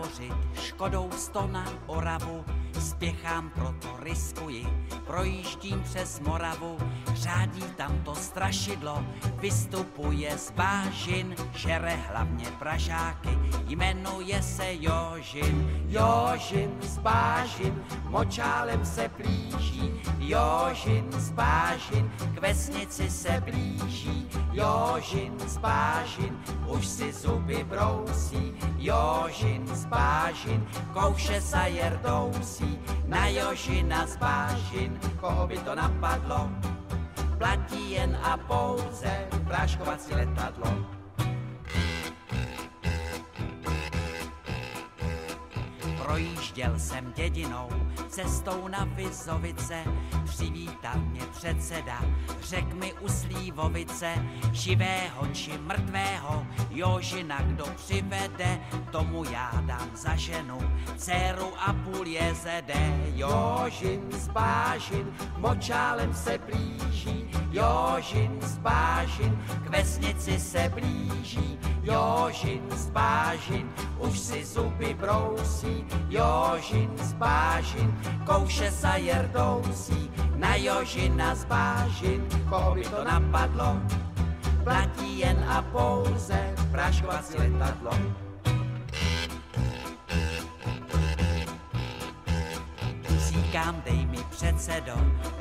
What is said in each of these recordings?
tábořit, Škodou 100 na Oravu, spěchám, proto riskuji, projíždím přes Moravu, řádí tam to strašidlo, vystupuje z bážin, žere hlavně Pražáky, jmenuje se Jožin. Jožin z bážin, močálem se plíží, Jožin z bážin, k vesnici se blíží, Jožin z bážin, už si zuby brousí, Jožin z bážin, kouše sa jerdousí, na Jožina z bážin, koho by to napadlo, platí jen a pouze práškovací letadlo. Projížděl jsem dědinou, cestou na Vizovice, přivítal mě předseda, řek mi u Slívovice, živého či mrtvého, Jožina kdo přivede, tomu já dám za ženu, dceru a půl jezede. Jožin z bážin, močálem se blíží, Jožin z bážin, k vesnici se blíží, Jožin z bážin, už si zuby brousí, Jožin z bážin, kouše sa jerdousí, na Jožina z bážin, koho by to napadlo, platí jen a pouze práškovací letadlo. Říkám, dej mi předsedo,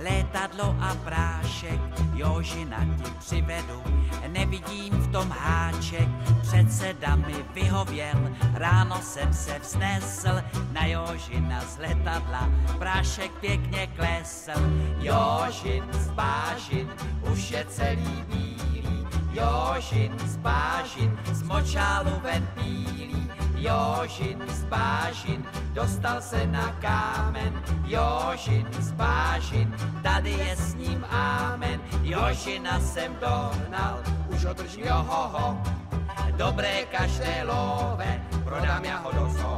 létadlo a prášek, Jožina ti přivedu, nevidím v tom háček, předseda mi vyhověl, ráno jsem se vznesl, na Jožina z letadla, prášek pěkně klesl. Jožin z bážin, už je celý bílý, Jožin z bážin, z močálu ven bílý, Jožin z bážin, dostal se na kámen, Jožin z bážin, tady je s ním ámen, Jožina jsem dohnal, už ho držím, johoho, dobré kaštelové, prodám já ho do zoo.